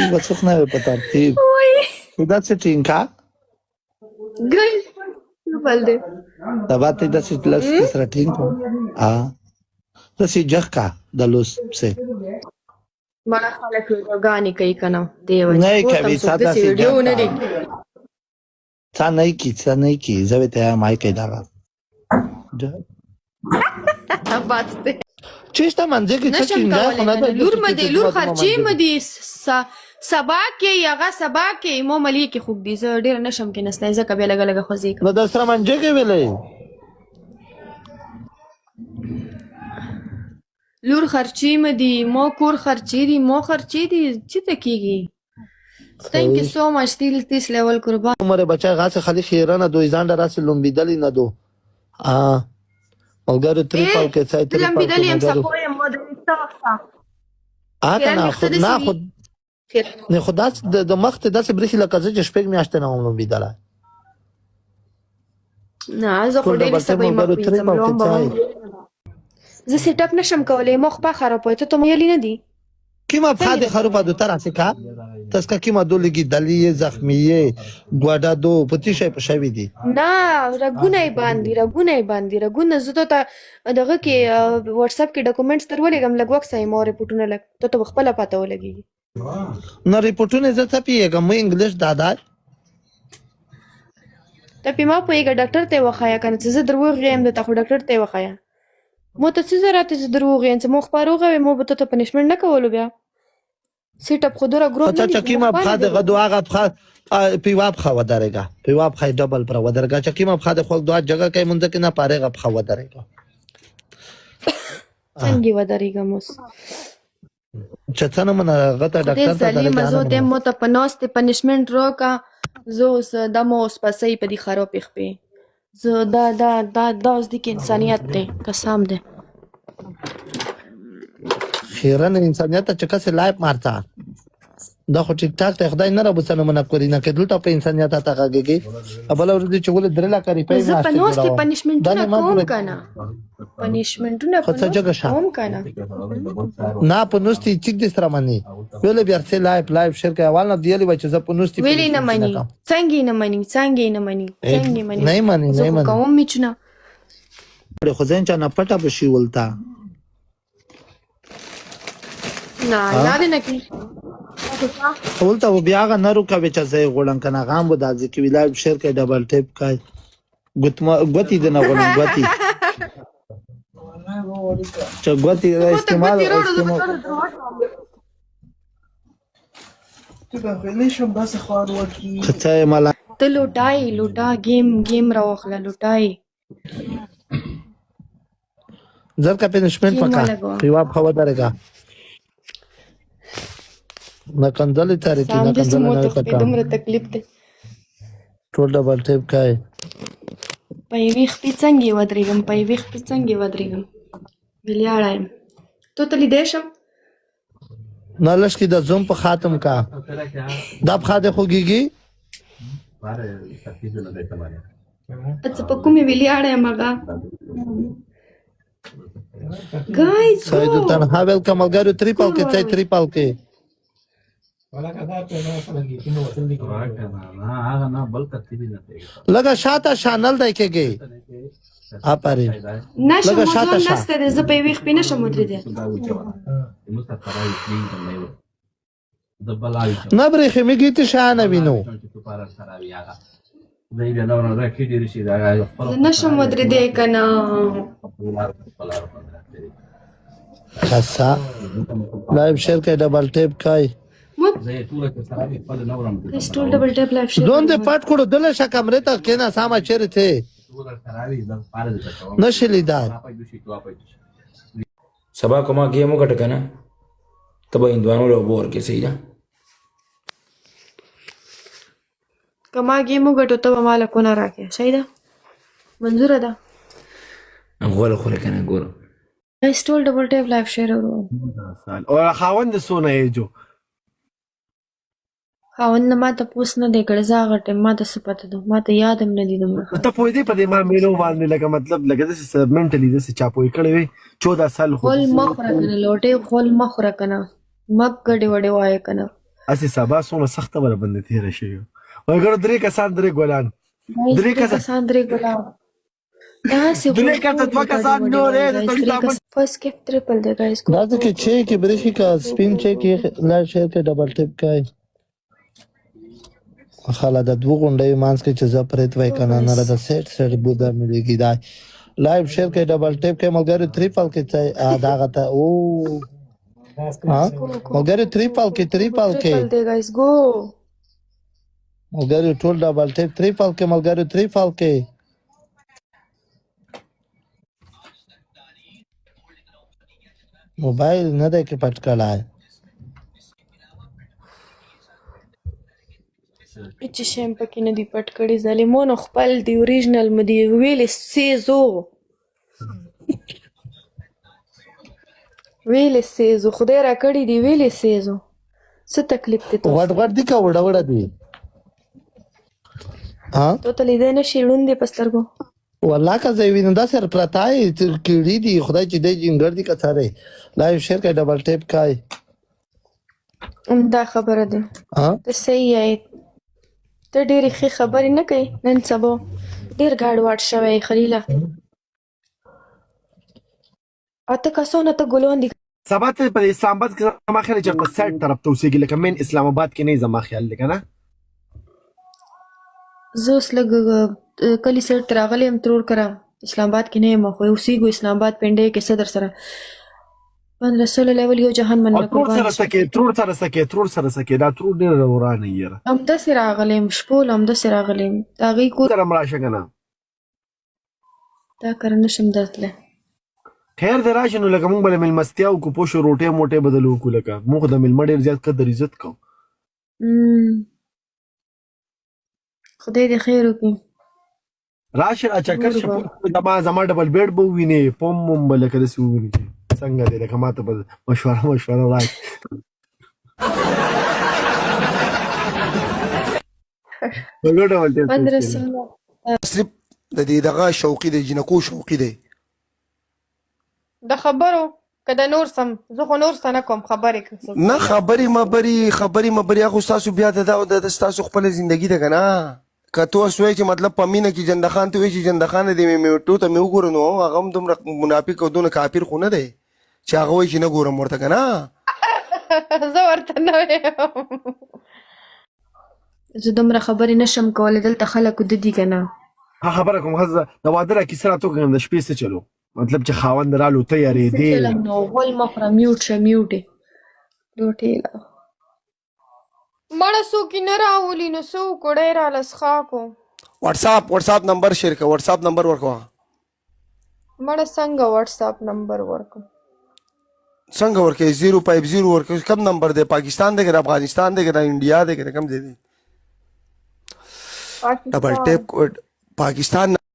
Tengo څوک نه په ترتیب دا څه ټینګه ګل بل دې دا باندې د څه لس سره ټینګه دا څه جخکا د لوس څه مړه خلک وګانی کوي کنه دی وای نه کوي څه دا ویډیو نه دی څه نه کی زه ته ما کې دا باسته چېشته منځه کې څه ټینګه خو نه ده لور مدي لور خرچې مدي سبا کې یغه سبا کې مو ملي کې خوب دي زه ډیر نشم کې نستای زه کبه لګ لګ خوځي نو د سره منځه کې ویلې لور خرچې مدي مو کور خرچې دي مو خرچې دي چې ته کیږي Thank you so much this level قربان عمر بچا غاسه خالی خیرانه دوی ځان دراسه لومبیدلی نه دو ملګرو تریپل کې ځای تریپل لومبیدلی هم سپوی مو د استوخه نه خود نه خدا د مخ ته داسې برخي لکه چې شپږ میاشتې نه ومنم بيدله نه زه خو ډېر سبا ما زه سیټ اپ نشم کولای مخ په خراب وي ته مې یلی نه دي کیما بخاده خروپا دو تراسه کا تاسو کیما دولګي دلی زخمیه ګوډا دو پتی شي په شوی دي نه رګونه باندې زه ته دغه کې واتس اپ کې ډاکومېنټس ترولېګم لګ وخت ساي مو ریپورټونه لګ ته خپل پته ولګي نه ریپورټونه زه ته پیګم مې انګلیش دادا ته پیما پويګه ډاکټر ته وخایا کنه چې زه دروغ یم د تخو ډاکټر ته وخایا مو ته څه زراته چې دروغ یم چې مو خبروغه مو به ته پنیشمنت نه کولو بیا سیټ اپ خودره ګروپ نه ته کیما بخاده غدو هغه بخا پیواب خو ودرېګا پیواب خای ډبل پر ودرګا چې کیما بخاده خو دوه جگہ کې مونږ کې نه پاره غ خو ودرېګا څنګه ودرېګا موس چتنه من غته ډاکټر ته درځه زه ته مو ته پنوسته پنیشمنت روکا زه د مو سپسې په دي خراب پخپې زه دا اوس د انسانيت ته قسم ده خیرن انسانيت ته چکه سه لایپ مارتا دا خو ټیک ټاک ته خدای نه ربسنه من کوي نه کېدل ته په انسانيت ته غږیږي ابل ور دي چې ول درلا کوي په زه پنوسته پنیشمنتونه کوم کنه پنیشمنتونه کوم کنه نه پنوستی چې د سره مني ویل بیا سه لایپ شرکه اول نه دیلی و چې زه پنوستی ویلی نه مني څنګه نه مني نه مني کوم میچنه خو ځین چې نه پټه بشي ولتا نه یاد نه کی ولته بیا غ نه روکوي چې زه غوړم کنه غام بو دازي کې ویلای شیر کې ډبل ټیپ کای غوتی د نه غوړم غوتی چې غوتی استعمال ته مالا ته لوټا گیم راوخله لوټای زر کا پنشمنت پکا پیواب خو درګه نه کندل تاري کې نه کندل نه پکا دومره تکلیف ده ټول ډبل ټیپ کای په ویخ څنګه ودرېګم ویلیاړم ته تلی دیشم نه لش کې د زوم په خاتم کا دا خاده خوګيږي اته په کومې ویلیاړم هغه ګایز سید تنها ویلکم ملګرو تریپل کې ځای تریپل کې لگا شاته شانل دای کېږي اپاره نشم مزون نسته زه په ویخ پینه شم ودرېده نه برې خمیږي ته شانه وینو نشم ودرېده کنه خاصه لایو شیر کې ډبل ټیپ کای ټول ډبل ټیپ لایو شیر دوند پټ کړو دله ش کمرې ته کېنا ساما چیرته نشلیدار سبا کومه گیم وکټ کنه تبه اندوانو له بور کې سي دا کما گیم وګټو ته مال کو نه راکې صحیح ده منظور ده غول خور کنه ګور ټول ډبل ټیپ لایو شیر او خاوند سونه جو خاوند ما ته پوس نه دی کړی زه هغه ټایم ما ته څه پته ده ما ته یاد هم نه دي دومره ته پوه دی په دې ما میلو باندې لکه مطلب لکه داسې منټلی داسې چا پوه کړی وي 14 سال خو خول مخ را کنه لوټې خول مخ را کنه مګ ګډې وډې وایې کنه اسی سبا سونه سخته ولا باندې تیر شي وګړو درې کسان درې ګولان درې کسان درې ګلاب داسې درې کسان دوه کسان نور فرست gift triple they गाइस دا کې چې کې برېښي کا سپین چې کې لا شیر کې ډبل ټیپ کوي خاله د دوه غونډې مانس کې چې زپرت وای کنه نه د سیټ بودا مليږي دا لایو شیر کې ډبل ټیپ کې ملګری ټریپل کې ځای دا غته او ها ملګری ټریپل کې they guys go ملګری ټول ډبل ټیپ ټریپل کې ملګری ټریپل کې موبایل نه ده کې پټ کړای چې شیم پکې نه دی پټ کړی ظالمونو خپل دی اوریجنل مدي ویل سیزو خدای را کړی دی ویل سیزو څه تکلیف ته تو غټ دي کا وړه دي ها ته تلې ده نشي لوندې پسترګو والله کا زوی نه دا سر پرتای کیړي دي خدای چې دې جنګر دي کا سره لایو شیر کې ډبل ټیپ کای دا خبره ده ها ته صحیح یې ته ډېرې ښې خبرې نه کوي نن سبا ډېر ګاډ واټ شوی خلیله اته کسونه ته ګلون دي سبا ته په اسلام آباد کې زما خیال چې په سیټ طرف ته اوسېږي لکه مین اسلام آباد کې نه زما خیال دی کنه زه اوس لږ کلی سیټ ته راغلی یم ترور کره اسلام آباد کې نه یم خو اوسېږو اسلام آباد پنډۍ کې صدر سره من رسول الله ولی یو جهان من نه ترور سره سکه دا ترور ډېر ورانه یې همداسې راغلی یم شپول همداسې راغلی یم د هغې کور سره مړه شه کنه دا کره نشم درتلی خیر دی راشي نو لکه موږ به مېلمستیا وکړو پوه شو روټۍ موټۍ به دله وکړو لکه موږ د مېلمه ډېر زیات قدر عزت کوو خدای دې خیر وکړي راشي را چکر شه زما ډبل بیډ به ووینې پوم وم به لکه داسې ووینې چې څنګه دی لکه ما ته به مشوره راشي من رسول الله صرف د دې دغه شوقي دی جنکو شوقي دی د خبرو که د نور سم زه خو نور څه نه کوم خبرې نه خبرې مبرې خو ستاسو بیا د ستاسو خپله زندګي ده که نه که تو اوس وایې چې مطلب په مینه کې جندخان ته وایې چې جندخان دی میوټو ته مې وګورو نو هغه هم دومره منافق او دونه کافر خو نه دی چې هغه وایي چې نه ګورم ورته که نه زه ورته نه وایم زه دومره خبرې نشم کولی دلته خلکو د دي که نه خبره کوم ښځه د واده را کیسه راته وکړم د شپې څه چلو مطلب چې خاوند رالو ته یارېدې چلم نو غول مه خوره میوټ شه میوټې ډوټېله مړه څوک یې نه راولي نو څه وکړو ډی راله څښاکو واتساپ نمبر شیر کړه واتساپ نمبر ورکوه مړه څنګه واتساپ نمبر ورکړو څنګه ورکوې 050 ورکوې کم نمبر دی پاکستان دی که د افغانستان دی که د انډیا دی که د کم ځای دی ډبل ټیپ کوډ پاکستان